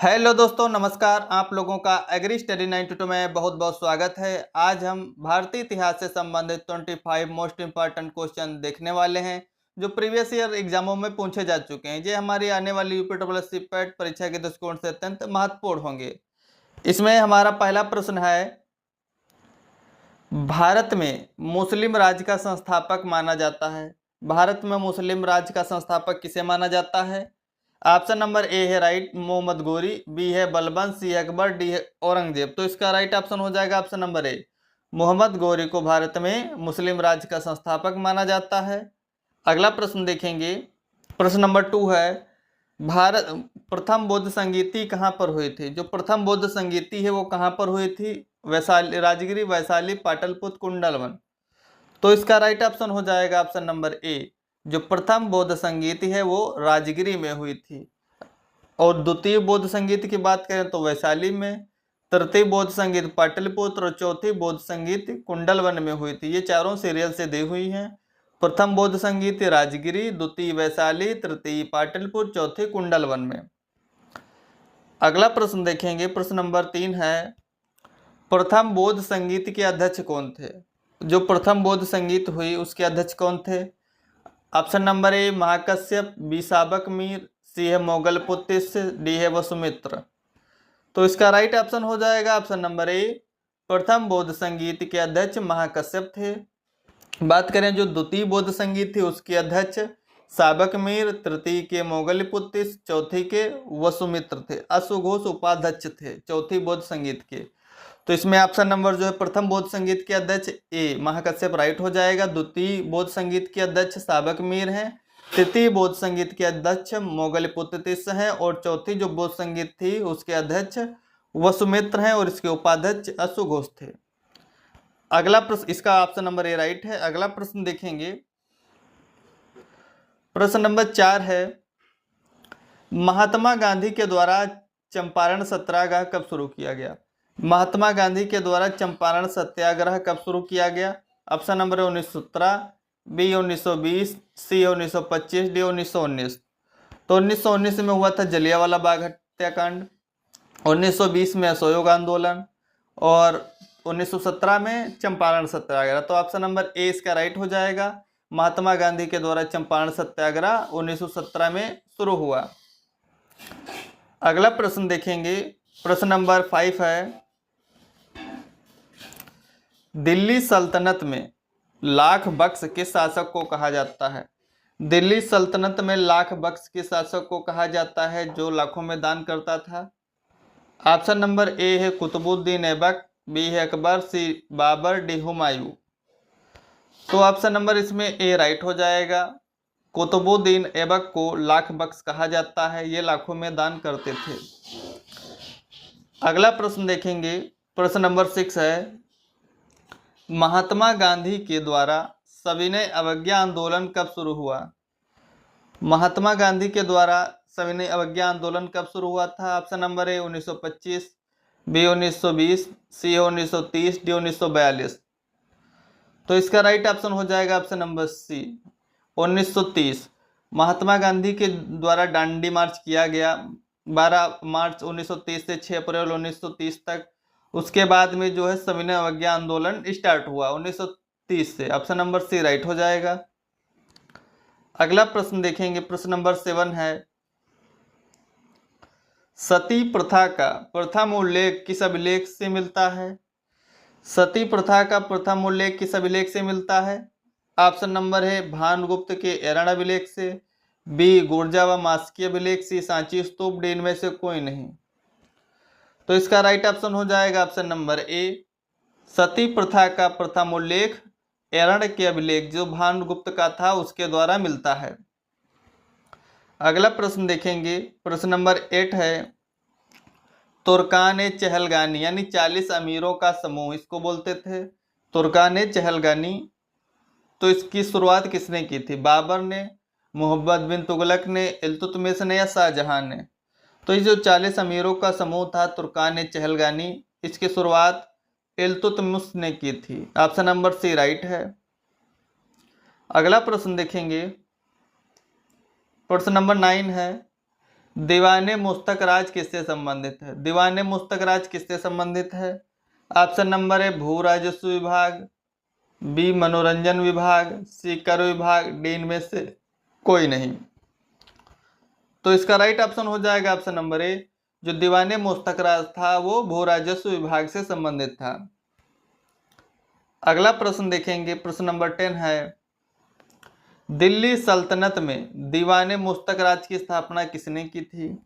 Hello दोस्तों, नमस्कार। आप लोगों का एग्री स्टडी 92 में बहुत बहुत स्वागत है। आज हम भारतीय इतिहास से संबंधित 25 मोस्ट इंपॉर्टेंट क्वेश्चन देखने वाले हैं जो प्रीवियस ईयर एग्जामों में पूछे जा चुके हैं। ये हमारी आने वाली यूपीएससी पेट परीक्षा के दृष्टिकोण से अत्यंत महत्वपूर्ण होंगे। इसमें हमारा पहला प्रश्न है, भारत में मुस्लिम राज्य का संस्थापक माना जाता है। भारत में मुस्लिम राज्य का संस्थापक किसे माना जाता है? ऑप्शन नंबर ए है राइट मोहम्मद गोरी, बी है बलबन, सी है अकबर, डी है औरंगजेब। तो इसका राइट ऑप्शन हो जाएगा ऑप्शन नंबर ए, मोहम्मद गोरी को भारत में मुस्लिम राज्य का संस्थापक माना जाता है। अगला प्रश्न देखेंगे, प्रश्न नंबर 2 है, भारत प्रथम बौद्ध संगीति कहाँ पर हुई थी? जो प्रथम बौद्ध संगीति है वो कहाँ पर हुई थी? वैशाली, राजगिरी, वैशाली, पाटलिपुत्र, कुंडलवन। तो इसका राइट ऑप्शन हो जाएगा ऑप्शन नंबर ए, जो प्रथम बौद्ध संगीति है वो राजगिरी में हुई थी। और द्वितीय बौद्ध संगीत की बात करें तो वैशाली में, तृतीय बौद्ध संगीत पाटलिपुत्र और चौथी बौद्ध संगीत कुंडलवन में हुई थी। ये चारों सीरियल से दी हुई हैं। प्रथम बौद्ध संगीत राजगिरी, द्वितीय वैशाली, तृतीय पाटलिपुत्र, चौथी कुंडलवन में। अगला प्रश्न देखेंगे, प्रश्न नंबर 3 है, प्रथम बौद्ध संगीत के अध्यक्ष कौन थे? जो प्रथम बौद्ध संगीत हुई उसके अध्यक्ष कौन थे? Option number A Mahakashyap, B साबक मीर, सी है मोगलपुत्य, डी है वसुमित्र। तो इसका राइट ऑप्शन हो जाएगा ऑप्शन नंबर ए, प्रथम बौद्ध संगीत के अध्यक्ष महाकश्यप थे। बात करें जो द्वितीय बौद्ध संगीत थी उसके अध्यक्ष साबक मीर, तृतीय के मोगलपुत्य, चौथी के वसुमित्र थे। अश्वघोष उपाध्यक्ष थे चौथी बौद्ध संगीत के। तो इसमें ऑप्शन नंबर जो है प्रथम बौद्ध संगीत के अध्यक्ष ए महाकश्यप राइट हो जाएगा। द्वितीय बौद्ध संगीत के अध्यक्ष साबक मीर हैं, तृतीय बौद्ध संगीत के अध्यक्ष मोगलपुत्य हैं और चौथी जो बौद्ध संगीत थी उसके अध्यक्ष वसुमित्र हैं और इसके उपाध्यक्ष अश्वघोष थे। अगला प्रश्न, इसका ऑप्शन नंबर ए राइट है। अगला प्रश्न देखेंगे, प्रश्न नंबर 4 है, महात्मा गांधी के द्वारा चंपारण सत्याग्रह कब शुरू किया गया? महात्मा गांधी के द्वारा चंपारण सत्याग्रह कब शुरू किया गया? ऑप्शन नंबर 1917, बी 1920, सी 1925, डी 1919। तो 1919 में हुआ था जलियांवाला बाग हत्याकांड, 1920 में असहयोग आंदोलन और 1917 में चंपारण सत्याग्रह। तो ऑप्शन नंबर ए इसका राइट हो जाएगा। महात्मा गांधी के द्वारा चंपारण सत्याग्रह 1917 में शुरू हुआ। अगला प्रश्न देखेंगे, प्रश्न नंबर 5 है, दिल्ली सल्तनत में लाख बख्श किस शासक को कहा जाता है? दिल्ली सल्तनत में लाख बख्श किस शासक को कहा जाता है जो लाखों में दान करता था? ऑप्शन नंबर ए है कुतुबुद्दीन ऐबक, बी है अकबर, सी बाबर, डी हुमायूं। तो ऑप्शन नंबर इसमें ए राइट हो जाएगा। कुतुबुद्दीन ऐबक को लाख बख्श कहा जाता है, ये लाखों में दान करते थे। अगला प्रश्न देखेंगे, प्रश्न नंबर 6 है, महात्मा गांधी के द्वारा सविनय अवज्ञा आंदोलन कब शुरू हुआ? महात्मा गांधी के द्वारा सविनय अवज्ञा आंदोलन कब शुरू हुआ था? Option number A 1925, B 1920, C 1930, D 1942। तो इसका राइट ऑप्शन हो जाएगा option number C 1930। Mahatma Gandhi के द्वारा दांडी मार्च किया गया 12 मार्च 1930 से 6 अप्रैल 1930 तक। उसके बाद में जो है सविनय अवज्ञा आंदोलन स्टार्ट हुआ 1930 से। ऑप्शन नंबर सी राइट हो जाएगा। अगला प्रश्न देखेंगे, प्रश्न नंबर 7 है, सती प्रथा का प्रथम उल्लेख किस अभिलेख से मिलता है? सती प्रथा का प्रथम उल्लेख किस अभिलेख से मिलता है? ऑप्शन नंबर है भानुगुप्त के एरण अभिलेख से, बी गुर्जा व मास्की अभिलेख, सी सांची स्तूप, डी इनमें से कोई नहीं। तो इसका राइट ऑप्शन हो जाएगा ऑप्शन नंबर ए, सती प्रथा का प्रथम उल्लेख एरण के अभिलेख जो भानुगुप्त का था उसके द्वारा मिलता है। अगला प्रश्न देखेंगे, प्रश्न नंबर 8 है, तुर्कान चहलगानी यानी 40 अमीरों का समूह इसको बोलते थे तुर्कान चहलगानी। तो इसकी शुरुआत किसने की थी? बाबर ने, मोहम्मद बिन तुगलक ने, इल्तुतमिश ने या शाहजहां ने? तो ये जो 40 अमीरों का समूह था तुर्कान चहलगानी, इसकी शुरुआत इल्तुतमिश ने की थी। ऑप्शन नंबर सी राइट है। अगला प्रश्न देखेंगे, प्रश्न नंबर 9 है, दीवाने मुस्तक राज किससे संबंधित है? दीवाने मुस्तक राज किससे संबंधित है? ऑप्शन नंबर ए भू राजस्व विभाग, बी मनोरंजन विभाग, सी कर विभाग, डी इनमें से कोई नहीं। तो इसका राइट ऑप्शन हो जाएगा ऑप्शन नंबर ए। जो दीवाने मुस्तक राज था वो भू राजस्व विभाग से संबंधित था। अगला प्रश्न देखेंगे, प्रश्न नंबर 10 है, दिल्ली सल्तनत में दीवाने मुस्तक राज की स्थापना किसने की थी?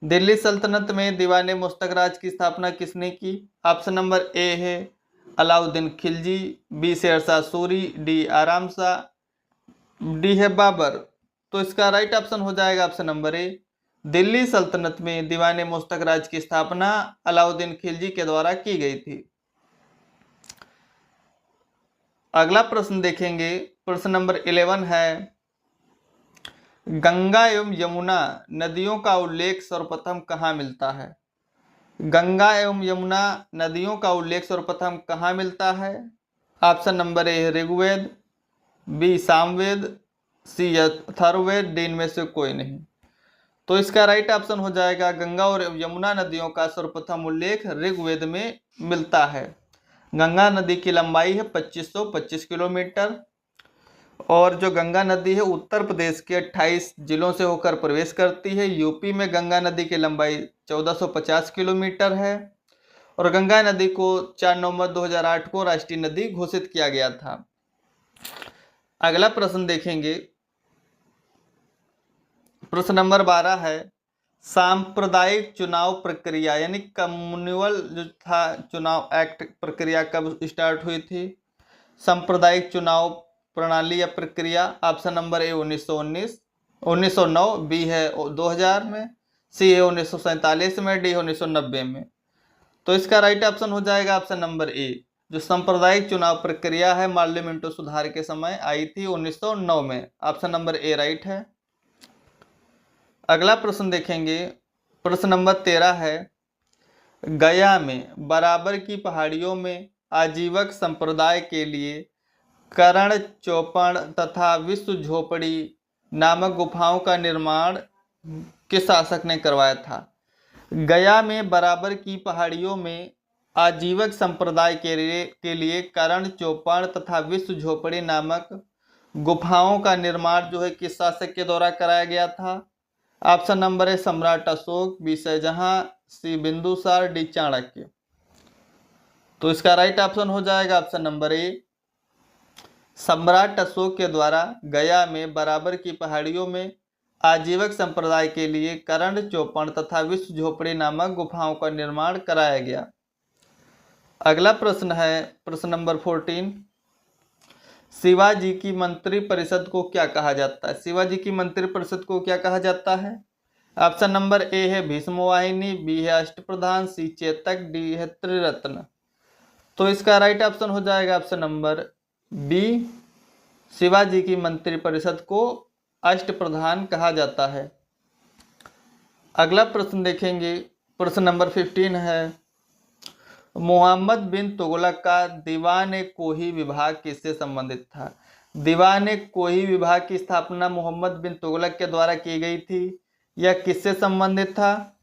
दिल्ली सल्तनत में दीवाने मुस्तक राज की स्थापना किसने की? ऑप्शन नंबर ए है अलाउद्दीन खिलजी, बी शेरशाह सूरी, डी आराम शाह, डी है बाबर। तो इसका राइट ऑप्शन हो जाएगा ऑप्शन नंबर ए। दिल्ली सल्तनत में दीवाने मुस्तक राज की स्थापना अलाउद्दीन खिलजी के द्वारा की गई थी। अगला प्रश्न देखेंगे, प्रश्न नंबर 11 है, गंगा एवं यमुना नदियों का उल्लेख सर्वप्रथम कहाँ मिलता है? गंगा एवं यमुना नदियों का उल्लेख सर्वप्रथम कहाँ मिलता है? Option number A Rigveda, B Samaveda, C Atharvaveda, D इनमें से कोई नहीं। तो इसका राइट ऑप्शन हो जाएगा गंगा और यमुना नदियों का सर्वप्रथम उल्लेख ऋग्वेद में मिलता है। गंगा नदी की लंबाई है 2525 किलोमीटर और जो गंगा नदी है उत्तर प्रदेश के 28 जिलों से होकर प्रवेश करती है। यूपी में गंगा नदी की लंबाई 1450 किलोमीटर है और गंगा नदी को 4 नवंबर 2008 को राष्ट्रीय नदी घोषित किया गया था। अगला प्रश्न देखेंगे, प्रश्न नंबर 12 है, सांप्रदायिक चुनाव प्रक्रिया यानी कम्युनल जो था चुनाव एक्ट प्रक्रिया कब स्टार्ट हुई थी? सांप्रदायिक चुनाव प्रणाली या प्रक्रिया ऑप्शन नंबर ए 1909, बी है 2000 में, सी है 1947 में, डी 1990 में। तो इसका राइट ऑप्शन हो जाएगा ऑप्शन नंबर ए। जो सांप्रदायिक चुनाव प्रक्रिया है पार्लियामेंट सुधार के समय आई थी 1909 में। ऑप्शन नंबर ए राइट है। अगला प्रश्न देखेंगे, प्रश्न नंबर 13 है, गया में बराबर की पहाड़ियों में आजीवक संप्रदाय के लिए करण चौपड़ तथा विश्व झोपड़ी नामक गुफाओं का निर्माण किस शासक ने करवाया था? गया में बराबर की पहाड़ियों में आजीवक संप्रदाय के लिए करण चौपड़ तथा विश्व झोपड़ी नामक गुफाओं का निर्माण जो है किस शासक के द्वारा कराया गया था? ऑप्शन नंबर है सम्राट अशोक, बी शाहजहां, सी बिंदुसार, डी चाणक्य। तो इसका राइट ऑप्शन हो जाएगा ऑप्शन नंबर ए। सम्राट अशोक के द्वारा गया में बराबर की पहाड़ियों में आजीवक संप्रदाय के लिए करण चौपड़ तथा विश्व झोपड़ी नामक गुफाओं का निर्माण कराया गया। अगला प्रश्न है, प्रश्न नंबर 14, शिवाजी की मंत्री परिषद को क्या कहा जाता है? शिवाजी की मंत्री परिषद को क्या कहा जाता है? ऑप्शन नंबर ए है भीष्मवाहिनी, बी है अष्टप्रधान, सी चेतक, डी है त्रिरत्न। तो इसका राइट ऑप्शन हो जाएगा ऑप्शन नंबर बी। शिवाजी की मंत्री परिषद को अष्टप्रधान कहा जाता है। अगला प्रश्न देखेंगे, प्रश्न नंबर 15 है, मोहम्मद बिन तुगलक का दीवान कोही विभाग किससे संबंधित था? दीवान कोही विभाग की स्थापना मोहम्मद बिन तुगलक के द्वारा की गई थी। यह किससे संबंधित था?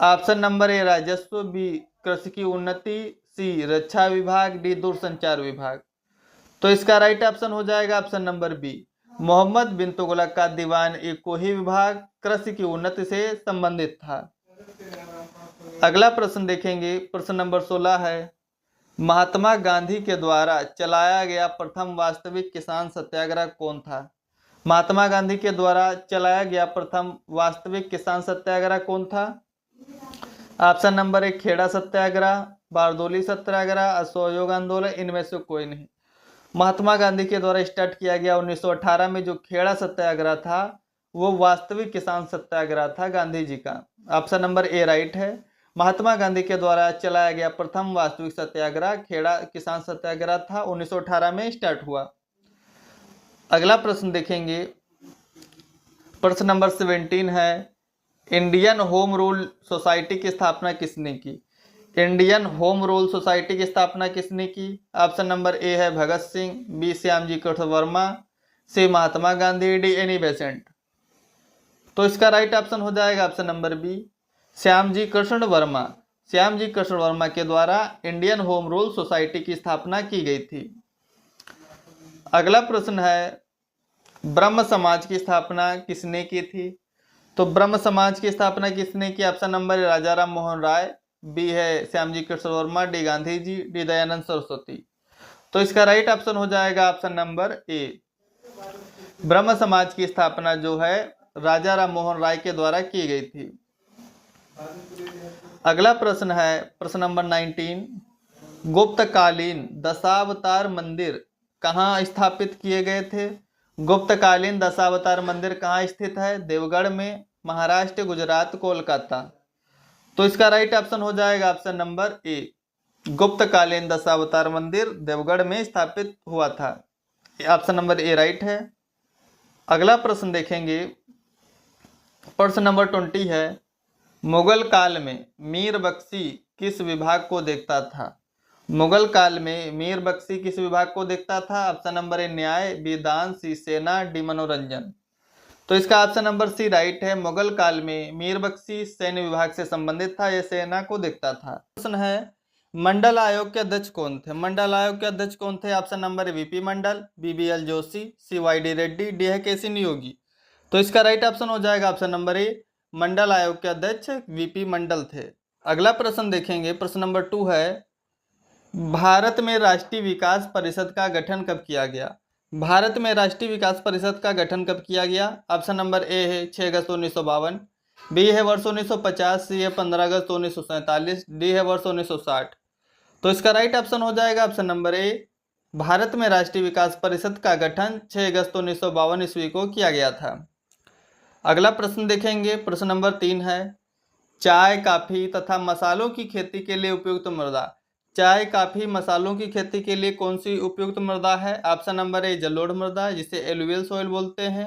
ऑप्शन नंबर ए राजस्व, बी कृषि की उन्नति, सी रक्षा विभाग, डी दूरसंचार विभाग। तो इसका राइट ऑप्शन हो जाएगा ऑप्शन नंबर बी। मोहम्मद बिन तुगलक का दीवान कोही विभाग कृषि की उन्नति से संबंधित था। अगला प्रश्न देखेंगे, प्रश्न नंबर 16 है, महात्मा गांधी के द्वारा चलाया गया प्रथम वास्तविक किसान सत्याग्रह कौन था? महात्मा गांधी के द्वारा चलाया गया प्रथम वास्तविक किसान सत्याग्रह कौन था? ऑप्शन नंबर 1 खेड़ा सत्याग्रह, बारदोली सत्याग्रह, असहयोग आंदोलन, इनमें से कोई नहीं। महात्मा गांधी के द्वारा स्टार्ट किया गया 1918 में जो खेड़ा सत्याग्रह था वो वास्तविक किसान सत्याग्रह था गांधी जी का। ऑप्शन नंबर ए राइट है। महात्मा गांधी के द्वारा चलाया गया प्रथम वास्तविक सत्याग्रह खेड़ा किसान सत्याग्रह था, 1918 में स्टार्ट हुआ। अगला प्रश्न देखेंगे, प्रश्न नंबर 17 है, इंडियन होम रूल सोसाइटी की स्थापना किसने की? इंडियन होम रूल सोसाइटी की स्थापना किसने की? ऑप्शन नंबर ए है Bhagat Singh, B Shyamji Krishna Varma, C Mahatma Gandhi, D Annie Besant. तो इसका राइट ऑप्शन हो जाएगा option number B, Shyamji Krishna Varma. Shyamji Krishna Varma के द्वारा इंडियन होम रूल सोसाइटी की स्थापना की गई थी। अगला प्रश्न है, ब्रह्म समाज की स्थापना किसने की थी? तो ब्रह्म समाज की स्थापना किसने की? Option number A Raja Ram Mohan Roy, B है श्यामजी कृष्ण वर्मा, डी गांधी जी, डी दयानंद सरस्वती। तो इसका राइट ऑप्शन हो जाएगा ऑप्शन नंबर ए, ब्रह्म समाज की स्थापना जो है राजा राम मोहन राय के द्वारा की गई थी। अगला प्रश्न है प्रश्न नंबर 19, गुप्तकालीन दशावतार मंदिर कहाँ स्थापित किए गए थे? गुप्तकालीन दशावतार मंदिर कहाँ स्थित है? देवगढ़ में, महाराष्ट्र, गुजरात, कोलकाता। तो इसका राइट ऑप्शन हो जाएगा ऑप्शन नंबर ए, गुप्तकालीन दशावतार मंदिर देवगढ़ में स्थापित हुआ था। ऑप्शन नंबर ए राइट है। अगला प्रश्न देखेंगे, प्रश्न नंबर 20 है, मुगल काल में मीर बख्शी किस विभाग को देखता था? मुगल काल में मीर बख्शी किस विभाग को देखता था? ऑप्शन नंबर ए न्याय, बी दान, सी सेना, डी मनोरंजन। तो इसका ऑप्शन नंबर सी राइट है। मुगल काल में मीर बख्शी सैन्य विभाग से संबंधित था, यह सेना को देखता था। प्रश्न है, मंडल आयोग के अध्यक्ष कौन थे? मंडल आयोग के अध्यक्ष कौन थे? Option number A VP Mandal, BBL Joshi, C Y D Reddy, D है केसी नियोगी। तो इसका राइट ऑप्शन हो जाएगा ऑप्शन नंबर ए, मंडल आयोग के अध्यक्ष वीपी मंडल थे। अगला प्रश्न देखेंगे, प्रश्न नंबर 2 है, भारत में राष्ट्रीय विकास परिषद का गठन कब किया गया? भारत में राष्ट्रीय विकास परिषद का गठन कब किया गया? ऑप्शन नंबर ए है 6 अगस्त 1952, बी है वर्ष 1950, सी है 15 अगस्त 1947, डी है वर्ष 1960। तो इसका राइट ऑप्शन हो जाएगा ऑप्शन नंबर ए, भारत में राष्ट्रीय विकास परिषद का गठन 6 अगस्त 1952 ईस्वी को किया गया था। अगला प्रश्न देखेंगे, प्रश्न नंबर 3 है, चाय, कॉफी तथा मसालों की खेती के लिए उपयुक्त मृदा। चाय, कॉफी, मसालों की खेती के लिए कौन सी उपयुक्त मृदा है? ऑप्शन नंबर ए जलोढ़ मृदा, जिसे एलुवियल सॉइल बोलते हैं।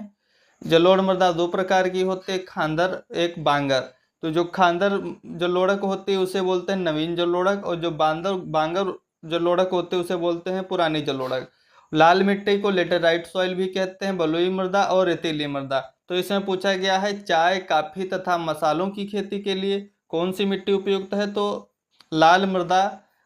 जलोढ़ मृदा 2 प्रकार की होती है, खांदर, एक बांगर। तो जो खांदर जलोढ़क होती है उसे बोलते हैं नवीन जलोढ़क, और जो बांगर जलोढ़क होते हैं उसे बोलते हैं पुरानी जलोढ़क। लाल मिट्टी को लेटेराइट सॉइल भी कहते हैं, बलुई मृदा और रेतीली मृदा। तो इसमें पूछा गया है चाय, कॉफी तथा मसालों की खेती के लिए कौन सी मिट्टी उपयुक्त है? तो लाल मृदा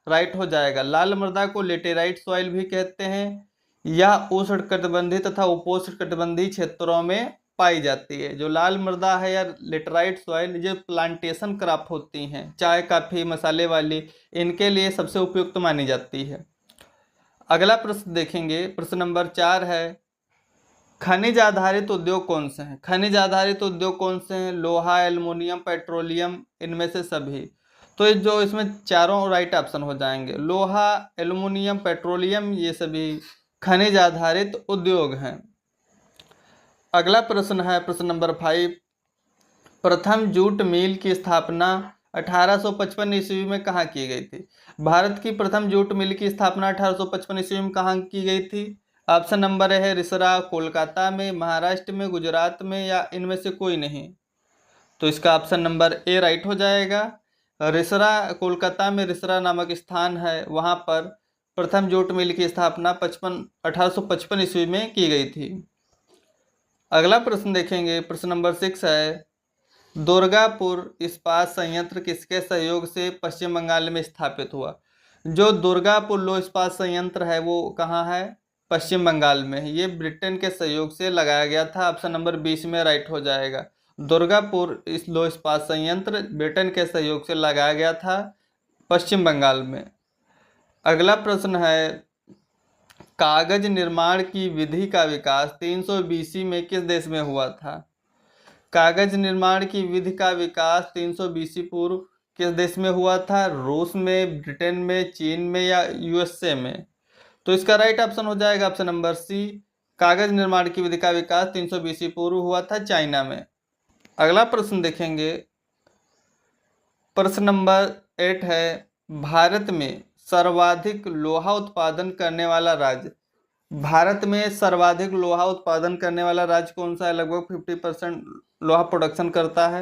राइट हो जाएगा। लाल मृदा को लेटेराइट सॉइल भी कहते हैं। यह उष्णकटिबंधीय तथा उपोष्णकटिबंधीय क्षेत्रों में पाई जाती है। जो लाल मृदा है या लेटेराइट सॉइल, जो प्लांटेशन क्रॉप होती हैं चाय, कॉफी, मसाले वाली, इनके लिए सबसे उपयुक्त मानी जाती है। अगला प्रश्न देखेंगे, प्रश्न नंबर 4 है, खनिज आधारित उद्योग कौन से हैं? खनिज आधारित उद्योग कौन से हैं? लोहा, एल्युमिनियम, पेट्रोलियम, इनमें से सभी। तो जो इसमें चारों राइट ऑप्शन हो जाएंगे। लोहा, एल्युमिनियम, पेट्रोलियम, ये सभी खनिज आधारित उद्योग हैं। अगला प्रश्न है प्रश्न नंबर 5, प्रथम जूट मिल की स्थापना 1855 ईस्वी में कहाँ की गई थी? भारत की प्रथम जूट मिल की स्थापना 1855 ईस्वी में कहाँ की गई थी? ऑप्शन नंबर है रिसरा, कोलकाता में, महाराष्ट्र में, गुजरात में, या इनमें से कोई नहीं। तो इसका ऑप्शन नंबर ए राइट हो जाएगा। रिसरा, कोलकाता में रिसरा नामक स्थान है, वहाँ पर प्रथम जूट मिल की स्थापना 1855 ईस्वी में की गई थी। अगला प्रश्न देखेंगे, प्रश्न नंबर 6 है, दुर्गापुर इस्पात संयंत्र किसके सहयोग से पश्चिम बंगाल में स्थापित हुआ? जो दुर्गापुर लौह इस्पात संयंत्र है वो कहाँ है? पश्चिम बंगाल में। ये ब्रिटेन के सहयोग से लगाया गया था। ऑप्शन नंबर 20 में राइट हो जाएगा। दुर्गापुर इस लौह इस्पात संयंत्र ब्रिटेन के सहयोग से लगाया गया था पश्चिम बंगाल में। अगला प्रश्न है, कागज निर्माण की विधि का विकास 300 BC में किस देश में हुआ था? कागज निर्माण की विधि का विकास 300 BC पूर्व किस देश में हुआ था? रूस में, ब्रिटेन में, चीन में, या यूएसए में। तो इसका राइट ऑप्शन हो जाएगा ऑप्शन नंबर सी, कागज निर्माण की विधि का विकास 300 BC पूर्व हुआ था चाइना में। अगला प्रश्न देखेंगे, प्रश्न नंबर 8 है, भारत में सर्वाधिक लोहा उत्पादन करने वाला राज्य। भारत में सर्वाधिक लोहा उत्पादन करने वाला राज्य कौन सा है? लगभग 50% लोहा प्रोडक्शन करता है।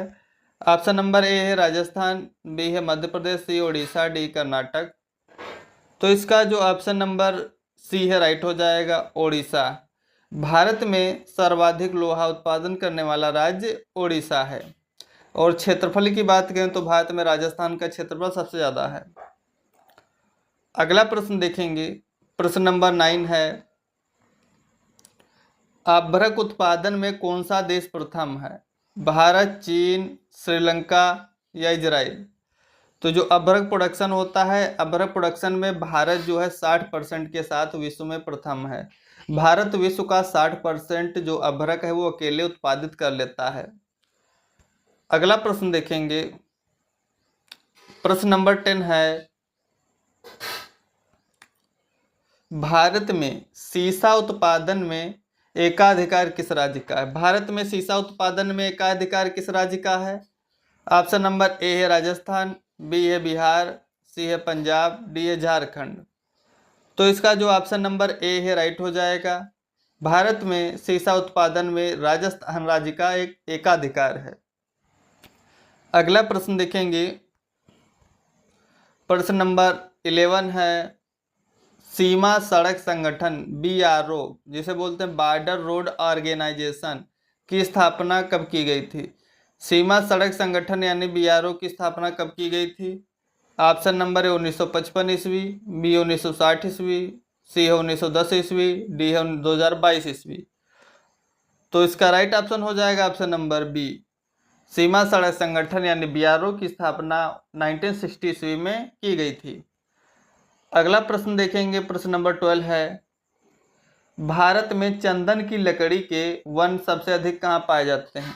ऑप्शन नंबर ए है राजस्थान, बी है मध्य प्रदेश, सी उड़ीसा, डी कर्नाटक। तो इसका जो ऑप्शन नंबर सी है राइट हो जाएगा, ओडिशा। भारत में सर्वाधिक लोहा उत्पादन करने वाला राज्य ओडिशा है। और क्षेत्रफल की बात करें तो भारत में राजस्थान का क्षेत्रफल सबसे ज़्यादा है। अगला प्रश्न देखेंगे, प्रश्न नंबर 9 है, अभ्रक उत्पादन में कौन सा देश प्रथम है? भारत, चीन, श्रीलंका या इजराइल? तो जो अभ्रक प्रोडक्शन होता है, अभ्रक प्रोडक्शन में भारत जो है 60% के साथ विश्व में प्रथम है। भारत विश्व का 60% जो अभ्रक है वो अकेले उत्पादित कर लेता है। अगला प्रश्न देखेंगे, प्रश्न नंबर 10 है, भारत में सीसा उत्पादन में एकाधिकार किस राज्य का है? भारत में सीसा उत्पादन में एकाधिकार किस राज्य का है? ऑप्शन नंबर ए है राजस्थान, बी है बिहार, सी है पंजाब, डी है झारखंड। तो इसका जो ऑप्शन नंबर ए है राइट हो जाएगा। भारत में सीसा उत्पादन में राजस्थान राज्य का एक एकाधिकार है। अगला प्रश्न देखेंगे, प्रश्न नंबर 11 है, सीमा सड़क संगठन BRO जिसे बोलते हैं बॉर्डर रोड ऑर्गेनाइजेशन की स्थापना कब की गई थी? सीमा सड़क संगठन यानी BRO की स्थापना कब की गई थी? ऑप्शन नंबर है 1955 ईस्वी, बी 1960 ईस्वी, सी है 1910 ईस्वी, डी है 2022 ईस्वी। तो इसका राइट ऑप्शन हो जाएगा ऑप्शन नंबर बी, सीमा सड़क संगठन यानी BRO की स्थापना 1960 ईस्वी में की गई थी। अगला प्रश्न देखेंगे, प्रश्न नंबर 12 है, भारत में चंदन की लकड़ी के वन सबसे अधिक कहाँ पाए जाते हैं?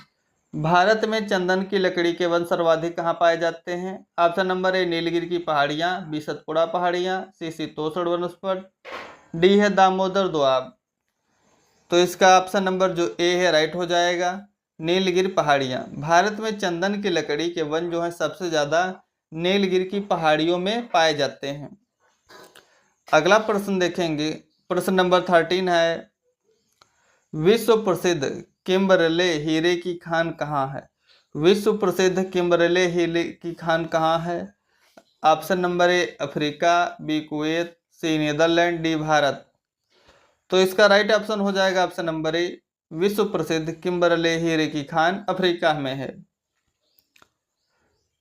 भारत में चंदन की लकड़ी के वन सर्वाधिक कहाँ पाए जाते हैं? ऑप्शन नंबर ए नीलगिरी की पहाड़ियाँ, बी सतपुड़ा पहाड़ियाँ, सी शीतोष्ण वनस्पत, डी है दामोदर दोआब। तो इसका ऑप्शन नंबर जो ए है राइट हो जाएगा, नीलगिरी पहाड़ियाँ। भारत में चंदन की लकड़ी के वन जो है सबसे ज़्यादा नीलगिरी की पहाड़ियों में पाए जाते हैं। अगला प्रश्न देखेंगे, प्रश्न नंबर 13 है, विश्व प्रसिद्ध किम्बरले हीरे की खान कहाँ है? विश्व प्रसिद्ध किम्बरले हीरे की खान कहाँ है? Option number A Africa, B Kuwait, C Netherland, D Bharat. तो इसका राइट ऑप्शन हो जाएगा ऑप्शन नंबर ए, विश्व प्रसिद्ध किम्बरले हीरे की खान अफ्रीका में है।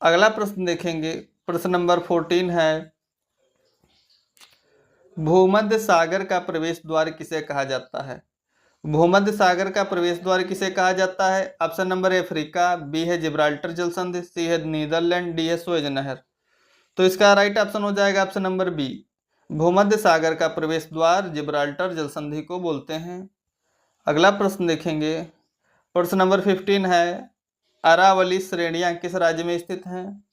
अगला प्रश्न देखेंगे, प्रश्न नंबर 14 है, भूमध्य सागर का प्रवेश द्वार किसे कहा जाता है? भूमध्य सागर का प्रवेश द्वार किसे कहा जाता है? Option number A Africa, B है जिब्राल्टर जल संधि, सी है नीदरलैंड, डी है सुएज नहर। तो इसका राइट ऑप्शन हो जाएगा ऑप्शन नंबर बी, भूमध्य सागर का प्रवेश द्वार जिब्राल्टर जल संधि को बोलते हैं। अगला प्रश्न देखेंगे, प्रश्न नंबर 15 है, अरावली श्रेणियां किस राज्य में स्थित हैं?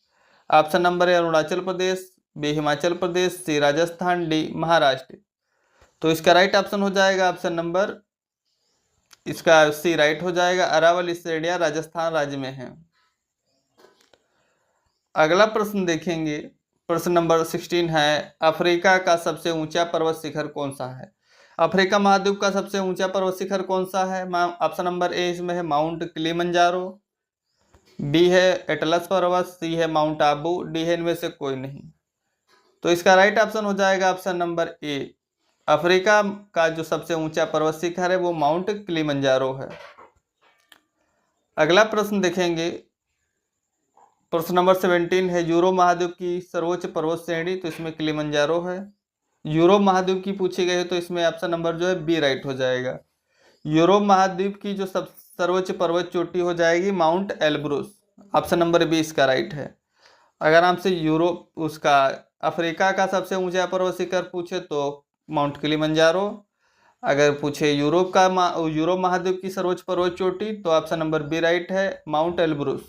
Option number A Arunachal Pradesh, B Himachal Pradesh, C Rajasthan, D Maharashtra. तो इसका राइट ऑप्शन हो जाएगा ऑप्शन नंबर, इसका सी राइट हो जाएगा, अरावली श्रेणियां राजस्थान राज्य में हैं। अगला प्रश्न देखेंगे, प्रश्न नंबर 16 है, अफ्रीका का सबसे ऊंचा पर्वत शिखर कौन सा है? अफ्रीका महाद्वीप का सबसे ऊंचा पर्वत शिखर कौन सा है? ऑप्शन नंबर ए इसमें है माउंट किलिमंजारो, बी है एटलस पर्वत, सी है माउंट आबू, डी है इनमें से कोई नहीं। तो इसका राइट ऑप्शन हो जाएगा ऑप्शन नंबर ए, अफ्रीका का जो सबसे ऊंचा पर्वत शिखर है वो माउंट किलिमंजारो है। अगला प्रश्न देखेंगे, प्रश्न नंबर 17 है, यूरोप महाद्वीप की सर्वोच्च पर्वत श्रेणी, तो इसमें किलिमंजारो है। यूरोप महाद्वीप की पूछी गई है तो इसमें ऑप्शन नंबर जो है बी राइट हो जाएगा। यूरोप महाद्वीप की जो सर्वोच्च पर्वत चोटी हो जाएगी Mount Elbrus, option number B इसका राइट है। अगर आपसे यूरोप उसका अफ्रीका का सबसे ऊंचा पर्वत शिखर पूछे तो माउंट किलिमंजारो, अगर पूछे यूरोप महाद्वीप की सर्वोच्च पर्वत चोटी तो ऑप्शन नंबर बी राइट है, माउंट एल्ब्रुस।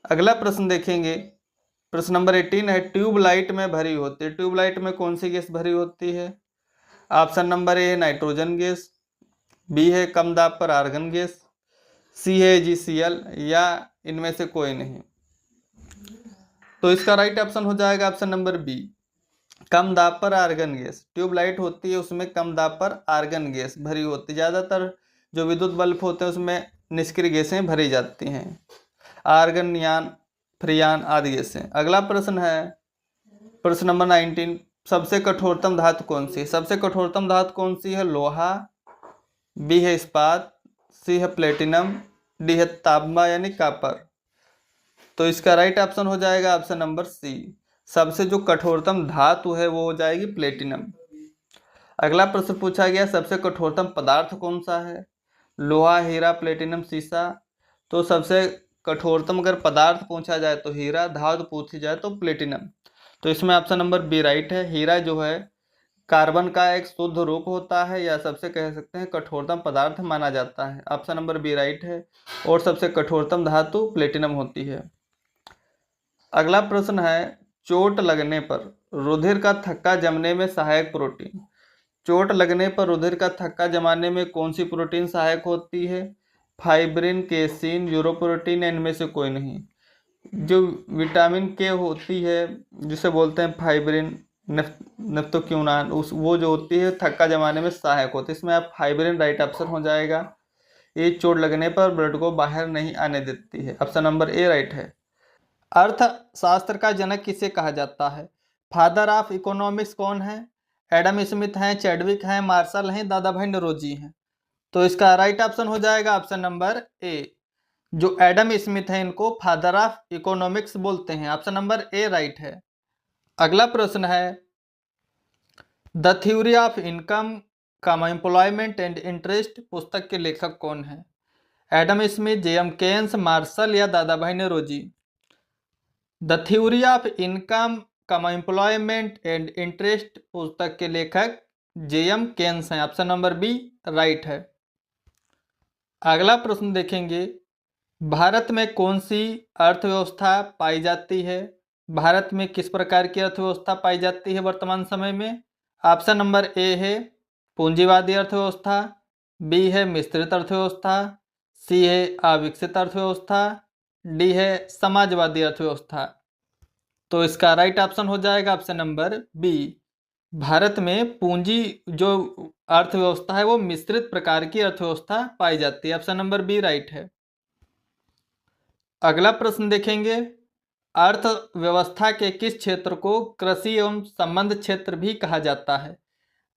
अगला प्रश्न देखेंगे, प्रश्न नंबर 18 है, ट्यूबलाइट में भरी होती है, ट्यूबलाइट में कौन सी गैस भरी होती है? ऑप्शन नंबर ए है नाइट्रोजन गैस, बी है कम दाब पर आर्गन गैस, सी है GCl या इनमें से कोई नहीं। तो इसका राइट ऑप्शन हो जाएगा ऑप्शन नंबर बी, कम दाब पर आर्गन गैस। ट्यूबलाइट होती है उसमें कम दाब पर आर्गन गैस भरी होती है, ज़्यादातर जो विद्युत बल्ब होते हैं उसमें निष्क्रिय गैसें भरी जाती हैं, आर्गन, नियान, फ्रियान आदि गैसें। अगला प्रश्न है, प्रश्न नंबर 19, सबसे कठोरतम धातु कौन सी है? सबसे कठोरतम धातु कौन सी है? लोहा, बी है इस्पात, सी है प्लेटिनम, डी है तांबा यानी कॉपर। तो इसका राइट ऑप्शन हो जाएगा ऑप्शन नंबर सी। सबसे जो कठोरतम धातु है वो हो जाएगी प्लेटिनम। अगला प्रश्न पूछा गया सबसे कठोरतम पदार्थ कौन सा है? लोहा, हीरा, प्लेटिनम, सीसा। तो सबसे कठोरतम अगर पदार्थ पूछा जाए तो हीरा, धातु पूछी जाए तो प्लेटिनम। तो इसमें ऑप्शन नंबर बी राइट है। हीरा जो है कार्बन का एक शुद्ध रूप होता है या सबसे कह सकते हैं कठोरतम पदार्थ माना जाता है। ऑप्शन नंबर बी राइट है। और सबसे कठोरतम धातु प्लेटिनम होती है। अगला प्रश्न है चोट लगने पर रुधिर का थक्का जमने में सहायक प्रोटीन। चोट लगने पर रुधिर का थक्का जमाने में कौन सी प्रोटीन सहायक होती है? फाइब्रिन, केसिन, यूरोप्रोटीन, इनमें से कोई नहीं। जो विटामिन के होती है जिसे बोलते हैं फाइब्रिन, नेफ्थोक्यूनान, उस वो जो होती है थक्का जमाने में सहायक होती है। इसमें आप फाइब्रिन राइट ऑप्शन हो जाएगा। ये चोट लगने पर ब्लड को बाहर नहीं आने देती है। ऑप्शन नंबर ए राइट है। अर्थशास्त्र का जनक किसे कहा जाता है? फादर ऑफ इकोनॉमिक्स कौन है? एडम स्मिथ हैं, चैडविक हैं, मार्शल हैं, दादा भाई नौरोजी हैं। तो इसका राइट ऑप्शन हो जाएगा ऑप्शन नंबर ए। जो एडम स्मिथ हैं इनको फादर ऑफ इकोनॉमिक्स बोलते हैं। ऑप्शन नंबर ए राइट है। अगला प्रश्न है the theory of income, employment and interest पुस्तक के लेखक कौन है? Adam Smith, JM Keynes, Marshall या Dadabhai Naoroji. The theory of income, employment and interest पुस्तक के लेखक जेएम केन्स हैं। ऑप्शन नंबर बी राइट है। अगला प्रश्न देखेंगे भारत में कौन सी अर्थव्यवस्था पाई जाती है? भारत में किस प्रकार की अर्थव्यवस्था पाई जाती है वर्तमान समय में? ऑप्शन नंबर ए है पूंजीवादी अर्थव्यवस्था, बी है मिश्रित अर्थव्यवस्था, सी है अविकसित अर्थव्यवस्था, डी है समाजवादी अर्थव्यवस्था। तो इसका राइट ऑप्शन हो जाएगा ऑप्शन नंबर बी। भारत में पूंजी जो अर्थव्यवस्था है वो मिश्रित प्रकार की अर्थव्यवस्था पाई जाती है। ऑप्शन नंबर बी राइट है। अगला प्रश्न देखेंगे अर्थव्यवस्था के किस क्षेत्र को कृषि एवं संबंध क्षेत्र भी कहा जाता है?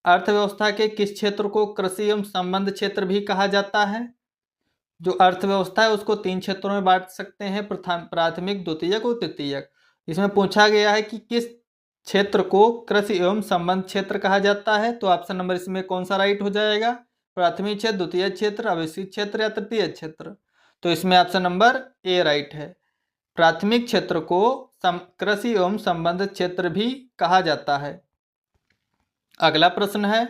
अर्थव्यवस्था के किस क्षेत्र को कृषि एवं संबंध क्षेत्र भी कहा जाता है? जो अर्थव्यवस्था है उसको तीन क्षेत्रों में बांट सकते हैं, प्राथमिक, द्वितीयक और तृतीयक। इसमें पूछा गया है कि किस क्षेत्र को कृषि एवं संबंध क्षेत्र कहा जाता है। तो ऑप्शन नंबर इसमें कौन सा राइट हो जाएगा? प्राथमिक क्षेत्र, द्वितीय क्षेत्र, अविकसित क्षेत्र या तृतीय क्षेत्र। तो इसमें ऑप्शन नंबर ए राइट है। प्राथमिक क्षेत्र को कृषि एवं संबंध क्षेत्र भी कहा जाता है। अगला प्रश्न है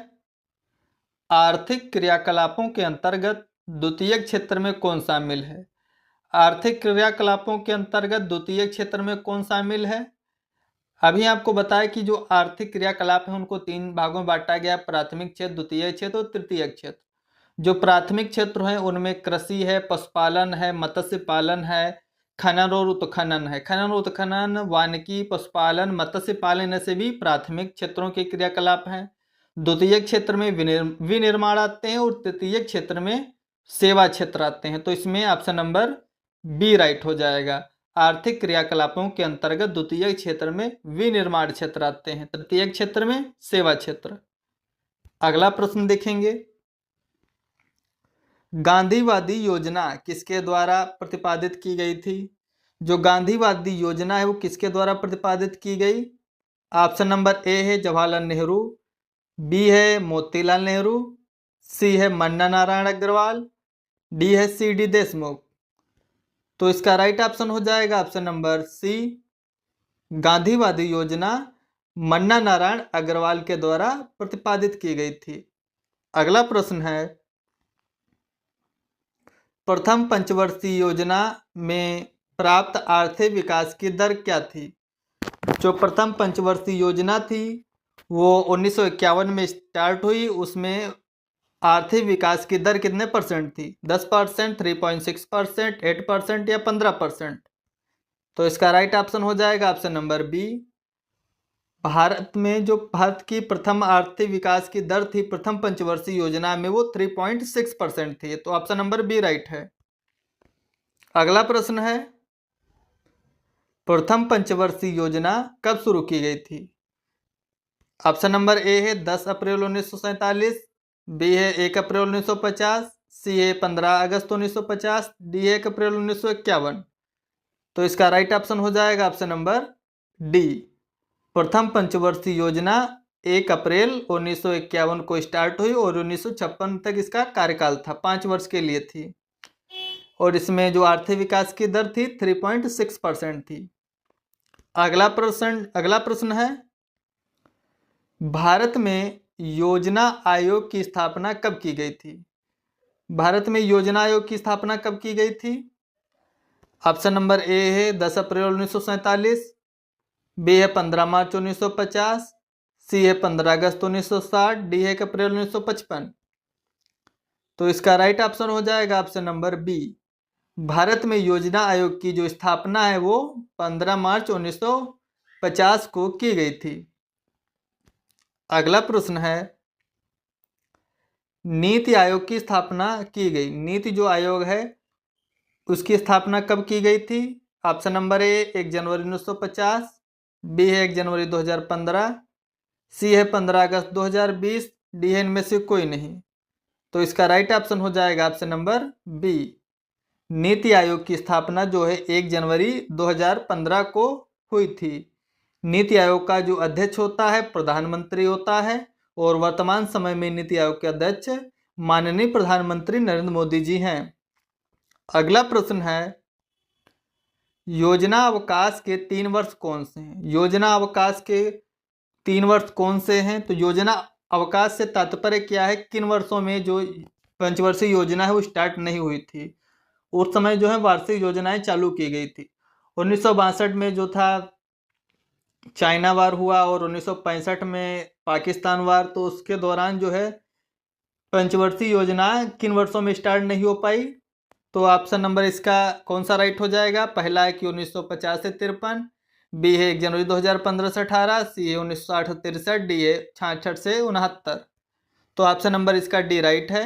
आर्थिक क्रियाकलापों के अंतर्गत द्वितीयक क्षेत्र में कौन शामिल है? आर्थिक क्रियाकलापों के अंतर्गत द्वितीयक क्षेत्र में कौन शामिल है? अभी आपको बताया कि जो आर्थिक क्रियाकलाप है उनको तीन भागों में बांटा गया, प्राथमिक क्षेत्र, द्वितीय क्षेत्र और तृतीय क्षेत्र। जो प्राथमिक क्षेत्र है उनमें कृषि है, पशुपालन है, मत्स्य पालन है, खनन और उत्खनन है। खनन, उत्खनन, वानिकी, पशुपालन, मत्स्य पालन ऐसे भी प्राथमिक क्षेत्रों के क्रियाकलाप हैं। द्वितीय क्षेत्र में विनिर्माण आते हैं और तृतीय क्षेत्र में सेवा क्षेत्र आते हैं। तो इसमें ऑप्शन नंबर बी राइट हो जाएगा। आर्थिक क्रियाकलापों के अंतर्गत द्वितीय क्षेत्र में विनिर्माण क्षेत्र आते हैं, तृतीय क्षेत्र में सेवा क्षेत्र। अगला प्रश्न देखेंगे गांधीवादी योजना किसके द्वारा प्रतिपादित की गई थी? जो गांधीवादी योजना है वो किसके द्वारा प्रतिपादित की गई? ऑप्शन नंबर ए है जवाहरलाल नेहरू, बी है मोतीलाल नेहरू, सी है मन्ना नारायण अग्रवाल, डी है सी डी देशमुख। तो इसका राइट ऑप्शन हो जाएगा ऑप्शन नंबर सी। गांधीवादी योजना मन्ना नारायण अग्रवाल के द्वारा प्रतिपादित की गई थी। अगला प्रश्न है प्रथम पंचवर्षीय योजना में प्राप्त आर्थिक विकास की दर क्या थी? जो प्रथम पंचवर्षीय योजना थी वो 1951 में स्टार्ट हुई। उसमें आर्थिक विकास की दर कितने परसेंट थी? 10%, 3.6%, 8% या 15%। तो इसका राइट ऑप्शन हो जाएगा ऑप्शन नंबर बी। भारत में जो भारत की प्रथम आर्थिक विकास की दर थी प्रथम पंचवर्षीय योजना में वो 3.6% थी। तो ऑप्शन नंबर बी राइट है। अगला प्रश्न है प्रथम पंचवर्षीय योजना कब शुरू की गई थी? ऑप्शन नंबर ए है 10 अप्रैल 1947, बी है 1 अप्रैल 1950, सी है 15 अगस्त 1950, डी है 1 अप्रैल 1951। तो इसका राइट ऑप्शन हो जाएगा ऑप्शन नंबर डी। प्रथम पंचवर्षीय योजना 1 अप्रैल 1951 को स्टार्ट हुई और 1956 तक इसका कार्यकाल था, 5 वर्ष के लिए थी। और इसमें जो आर्थिक विकास की दर थी 3.6% थी। अगला प्रश्न है, भारत में योजना आयोग की स्थापना कब की गई थी? भारत में योजना आयोग की स्थापना कब की गई थी? ऑप्शन नंबर ए है 10 अप्रैल 1947, बी है 15 मार्च 1950, सी है 15 अगस्त 1960, डी है 1 अप्रैल 1955। तो इसका राइट ऑप्शन हो जाएगा ऑप्शन नंबर बी। भारत में योजना आयोग की जो स्थापना है वो 15 मार्च 1950 को की गई थी। अगला प्रश्न है, नीति आयोग की स्थापना की गई, नीति जो आयोग है उसकी स्थापना कब की गई थी? ऑप्शन नंबर ए 1 जनवरी 1950, बी है 1 जनवरी 2015, सी है 15 अगस्त 2020, डी है इनमें से कोई नहीं। तो इसका राइट ऑप्शन हो जाएगा option number B. NITI Aayog की स्थापना जो है 1 जनवरी 2015 को हुई थी। नीति आयोग का जो अध्यक्ष होता है प्रधानमंत्री होता है और वर्तमान समय में नीति आयोग के अध्यक्ष माननीय प्रधानमंत्री नरेंद्र मोदी जी हैं। अगला प्रश्न है, योजना अवकाश के 3 वर्ष कौन से हैं? योजना अवकाश के 3 वर्ष कौन से हैं? तो योजना अवकाश से तात्पर्य क्या है? किन वर्षों में जो पंचवर्षीय योजना है वो स्टार्ट नहीं हुई थी, उस समय जो है वार्षिक योजनाएं चालू की गई थी। 1962 में जो था चाइना वार हुआ और 1965 में पाकिस्तान वार, तो उसके दौरान जो है पंचवर्षीय योजना किन वर्षों में स्टार्ट नहीं हो पाई? तो ऑप्शन नंबर इसका कौन सा राइट हो जाएगा? पहला है कि 1950 से 53, बी है 1 जनवरी 2015 से 18, सी है 1960 से 63, डी है 66 से 69। तो ऑप्शन नंबर इसका डी राइट है।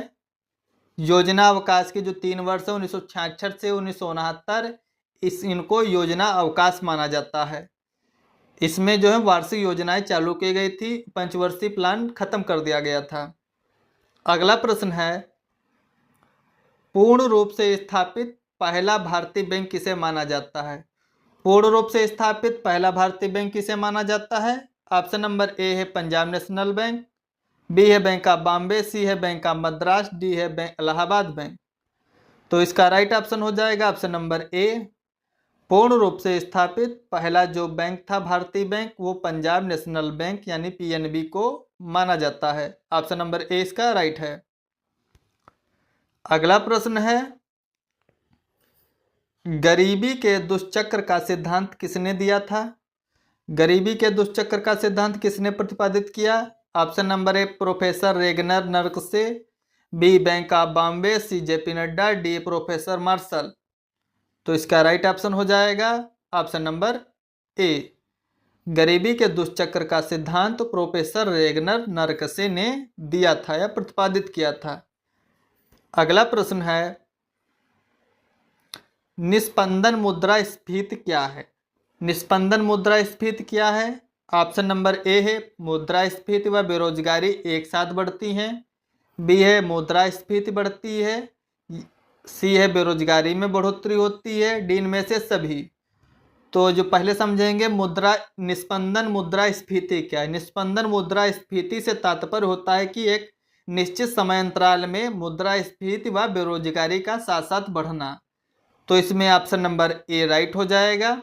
योजना अवकाश के जो 3 वर्ष है 1966 से 1969, इनको योजना अवकाश माना जाता है। इसमें जो है वार्षिक योजनाएं चालू की गई थी, पंचवर्षीय प्लान खत्म कर दिया गया था। अगला प्रश्न है, पूर्ण रूप से स्थापित पहला भारतीय बैंक किसे माना जाता है? पूर्ण रूप से स्थापित पहला भारतीय बैंक किसे माना जाता है? ऑप्शन नंबर ए है पंजाब नेशनल बैंक, बी है बैंक ऑफ बॉम्बे, सी है बैंक ऑफ मद्रास, डी है बैंक इलाहाबाद बैंक। तो इसका राइट ऑप्शन हो जाएगा ऑप्शन नंबर ए। पूर्ण रूप से स्थापित पहला जो बैंक था भारतीय बैंक वो पंजाब नेशनल बैंक यानी पीएनबी को माना जाता है। ऑप्शन नंबर ए इसका राइट है। अगला प्रश्न है, गरीबी के दुष्चक्र का सिद्धांत किसने दिया था? गरीबी के दुष्चक्र का सिद्धांत किसने प्रतिपादित किया? Option number A professor Ragnar Nurkse, B Bank of Bombay, C JP Nadda, D professor Marshall. तो इसका राइट ऑप्शन हो जाएगा ऑप्शन नंबर ए। गरीबी के दुष्चक्र का सिद्धांत प्रोफेसर रेगनर नरकसे ने दिया था या प्रतिपादित किया था। अगला प्रश्न है, निस्पंदन मुद्रास्फीति क्या है? निस्पंदन मुद्रास्फीति क्या है? ऑप्शन नंबर ए है मुद्रास्फीति व बेरोजगारी एक साथ बढ़ती हैं, बी है मुद्रास्फीति बढ़ती है, सी है बेरोजगारी में बढ़ोतरी होती है, डी इनमें से सभी। तो जो पहले समझेंगे निस्पंदन मुद्रास्फीति क्या है। निस्पंदन मुद्रास्फीति से तात्पर्य होता है कि एक निश्चित समय अंतराल में मुद्रास्फीति व बेरोजगारी का साथ साथ बढ़ना। तो इसमें ऑप्शन नंबर ए राइट हो जाएगा।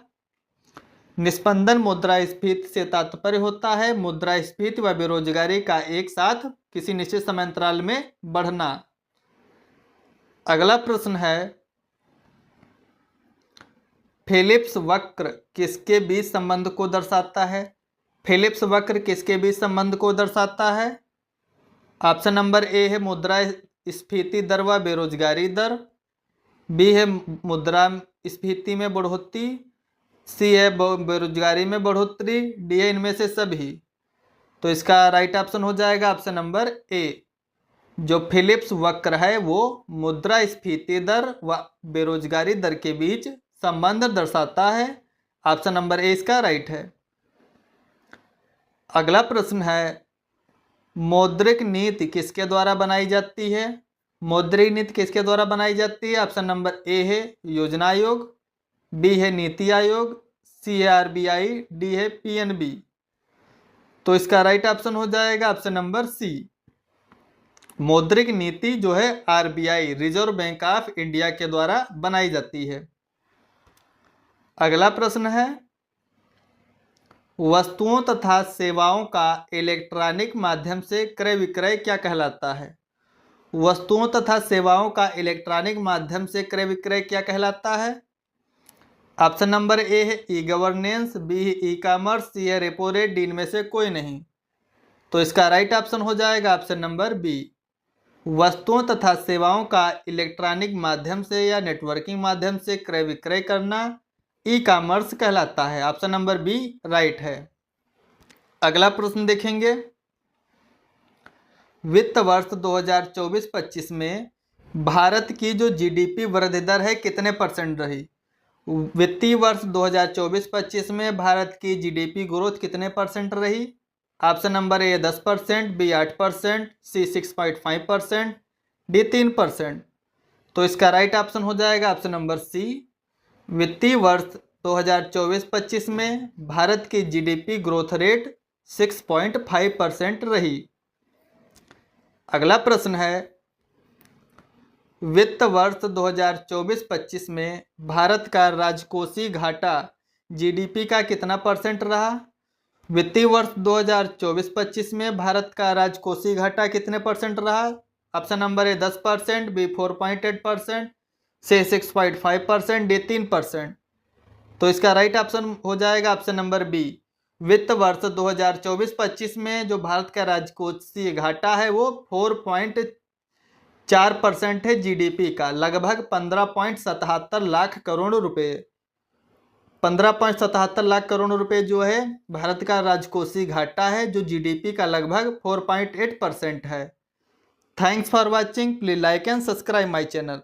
निस्पंदन मुद्रास्फीति से तात्पर्य होता है मुद्रास्फीति व बेरोजगारी का एक साथ किसी निश्चित समय अंतराल में बढ़ना। अगला प्रश्न है, फिलिप्स वक्र किसके बीच संबंध को दर्शाता है? फिलिप्स वक्र किसके बीच संबंध को दर्शाता है? ऑप्शन नंबर ए है मुद्रास्फीति दर व बेरोजगारी दर, बी है मुद्रास्फीति में बढ़ोतरी, सी है बेरोजगारी में बढ़ोतरी, डी है इनमें से सभी। तो इसका राइट ऑप्शन हो जाएगा ऑप्शन नंबर ए। जो फिलिप्स वक्र है वो मुद्रास्फीति दर व बेरोजगारी दर के बीच संबंध दर्शाता है। ऑप्शन नंबर ए इसका राइट है। अगला प्रश्न है, मौद्रिक नीति किसके द्वारा बनाई जाती है? मौद्रिक नीति किसके द्वारा बनाई जाती है? ऑप्शन नंबर ए है योजना आयोग, बी है नीति आयोग, सी है आरबीआई, डी है पीएनबी। तो इसका राइट ऑप्शन हो जाएगा ऑप्शन नंबर सी। मौद्रिक नीति जो है RBI reserve bank of India के द्वारा बनाई जाती है। अगला प्रश्न है, वस्तुओं तथा सेवाओं का इलेक्ट्रॉनिक माध्यम से क्रय विक्रय क्या कहलाता है? वस्तुओं तथा सेवाओं का इलेक्ट्रॉनिक माध्यम से क्रय विक्रय क्या कहलाता है? ऑप्शन नंबर ए है ई गवर्नेंस, बी है ई कॉमर्स, सी है रेपो रेट, डी में से कोई नहीं। तो इसका राइट ऑप्शन हो जाएगा ऑप्शन नंबर बी। वस्तुओं तथा सेवाओं का इलेक्ट्रॉनिक माध्यम से या नेटवर्किंग माध्यम से क्रय विक्रय करना ई कॉमर्स कहलाता है। ऑप्शन नंबर बी राइट है। अगला प्रश्न देखेंगे, वित्त वर्ष 2024-25 में भारत की जो जीडीपी वृद्धि दर है कितने परसेंट रही? वित्तीय वर्ष 2024-25 में भारत की जीडीपी ग्रोथ कितने परसेंट रही? Option number A 10%, B 8%, C 6.5%, D 3%। तो इसका राइट ऑप्शन हो जाएगा ऑप्शन नंबर सी। वित्तीय वर्ष 2024-25 में भारत की जीडीपी ग्रोथ रेट 6.5% रही। अगला प्रश्न है, वित्त वर्ष 2024-25 में भारत का राजकोषीय घाटा जीडीपी का कितना परसेंट रहा? वित्तीय वर्ष 2024-25 में भारत का राजकोषीय घाटा कितने परसेंट रहा? Option number A 10%, B 4.8%, C 6.5%, D 3%। तो इसका राइट ऑप्शन हो जाएगा ऑप्शन नंबर बी। वित्त वर्ष 2024-25 में जो भारत का राजकोषीय घाटा है वो 4.4% है जीडीपी का, लगभग 15.77 लाख करोड़ रुपए। 15.77 लाख करोड़ रुपए जो है भारत का राजकोषीय घाटा है, जो जीडीपी का लगभग 4.8% है। Thanks for watching. Please like and subscribe my channel.